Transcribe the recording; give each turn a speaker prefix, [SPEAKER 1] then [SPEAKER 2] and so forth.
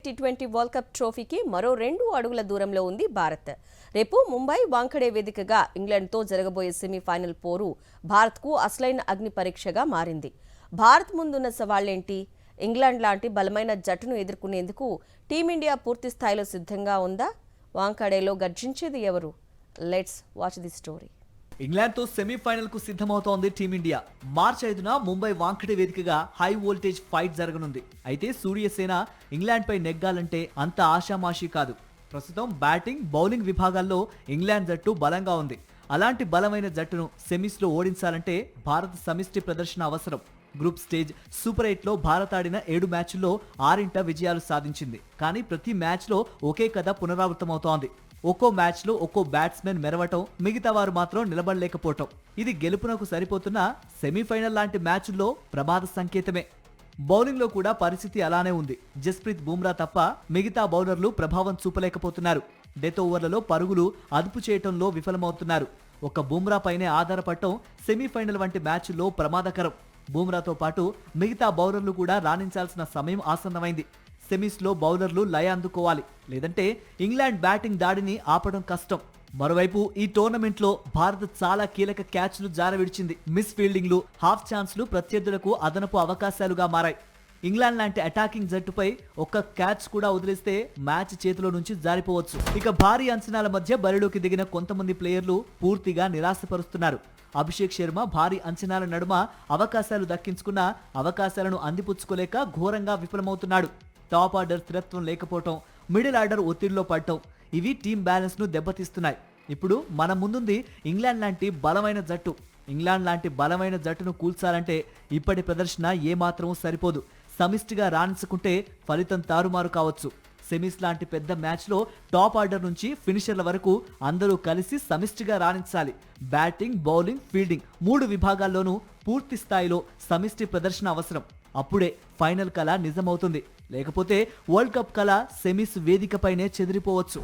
[SPEAKER 1] T20 world cup ట్రోఫీకి మరో 2 అడుగుల దూరంలో ఉంది భారత్. రేపు ముంబై వాంఖడే వేదికగా ఇంగ్లాండ్తో జరగబోయే సెమీఫైనల్ పోరు భారత్కు అసలైన అగ్ని పరీక్షగా మారింది. భారత్ ముందున్న సవాళ్లేంటి? ఇంగ్లాండ్ లాంటి బలమైన జట్టును ఎదుర్కొనేందుకు టీమిండియా పూర్తి స్థాయిలో సిద్ధంగా ఉందా? వాంఖడేలో గర్జించేది ఎవరు? Let's watch the story.
[SPEAKER 2] ఇంగ్లాండ్తో సెమీఫైనల్ కు సిద్ధమవుతోంది టీమిండియా. మార్చి 5న ముంబై వాంఖడే వేదికగా హై వోల్టేజ్ ఫైట్ జరగనుంది. అయితే సూర్యసేన ఇంగ్లాండ్పై నెగ్గాలంటే అంత ఆషామాషీ కాదు. ప్రస్తుతం బ్యాటింగ్, బౌలింగ్ విభాగాల్లో ఇంగ్లాండ్ జట్టు బలంగా ఉంది. అలాంటి బలమైన జట్టును సెమీస్లో ఓడించాలంటే భారత్ సమిష్టి ప్రదర్శన అవసరం. గ్రూప్ స్టేజ్ సూపర్ 8లో భారత్ ఆడిన 7 మ్యాచ్ల్లో 6 విజయాలు సాధించింది. కానీ ప్రతి మ్యాచ్లో ఒకే కథ పునరావృతమవుతోంది. ఒక్కో మ్యాచ్లో ఒక్కో బ్యాట్స్మెన్ మెరవటం, మిగతా వారు మాత్రం నిలబడలేకపోవటం. ఇది గెలుపునకు సరిపోతున్న సెమీఫైనల్ లాంటి మ్యాచ్ల్లో ప్రమాద సంకేతమే. బౌలింగ్లో కూడా పరిస్థితి అలానే ఉంది. జస్ప్రీత్ బుమ్రా తప్ప మిగతా బౌలర్లు ప్రభావం చూపలేకపోతున్నారు. డెత్ ఓవర్లలో పరుగులు అదుపు చేయటంలో విఫలమవుతున్నారు. ఒక్క బుమ్రా పైనే ఆధారపడటం సెమీఫైనల్ వంటి మ్యాచ్ల్లో ప్రమాదకరం. బుమ్రాతో పాటు మిగతా బౌలర్లు కూడా రాణించాల్సిన సమయం ఆసన్నమైంది. సెమీస్లో బౌలర్లు లయ అందుకోవాలి, లేదంటే ఇంగ్లాండ్ బ్యాటింగ్ దాడిని ఆపడం కష్టం. మరోవైపు ఈ టోర్నమెంట్లో భారత్ చాలా కీలక క్యాచ్లు జారవిడిచింది. మిస్ ఫీల్డింగ్లు, హాఫ్ ఛాన్స్లు ప్రత్యర్థులకు అదనపు అవకాశాలుగా మారాయి. ఇంగ్లాండ్ లాంటి అటాకింగ్ జట్టుపై ఒక్క క్యాచ్ కూడా వదిలేస్తే మ్యాచ్ చేతిలో నుంచి జారిపోవచ్చు. ఇక భారీ అంచనాల మధ్య బరిలోకి దిగిన కొంతమంది ప్లేయర్లు పూర్తిగా నిరాశపరుస్తున్నారు. అభిషేక్ శర్మ భారీ అంచనాల నడుమ అవకాశాలు దక్కించుకున్న అవకాశాలను అందిపుచ్చుకోలేక ఘోరంగా విఫలమవుతున్నాడు. టాప్ ఆర్డర్ స్థిరత్వం లేకపోవటం, మిడిల్ ఆర్డర్ ఒత్తిడిలో పడటం, ఇవి టీం బ్యాలెన్స్ ను దెబ్బతీస్తున్నాయి. ఇప్పుడు మన ముందుంది ఇంగ్లాండ్ లాంటి బలమైన జట్టు. ఇంగ్లాండ్ లాంటి బలమైన జట్టును కూల్చాలంటే ఇప్పటి ప్రదర్శన ఏమాత్రం సరిపోదు. సమిష్టిగా రాణించుకుంటే ఫలితం తారుమారు కావచ్చు. సెమీస్ లాంటి పెద్ద మ్యాచ్లో టాప్ ఆర్డర్ నుంచి ఫినిషర్ల వరకు అందరూ కలిసి సమిష్టిగా రాణించాలి. బ్యాటింగ్, బౌలింగ్, ఫీల్డింగ్ 3 విభాగాల్లోనూ పూర్తి స్థాయిలో సమిష్టి ప్రదర్శన అవసరం. అప్పుడే ఫైనల్ కళ నిజమవుతుంది. లేకపోతే వరల్డ్ కప్ కళ సెమీస్ వేదికపైనే చెదిరిపోవచ్చు.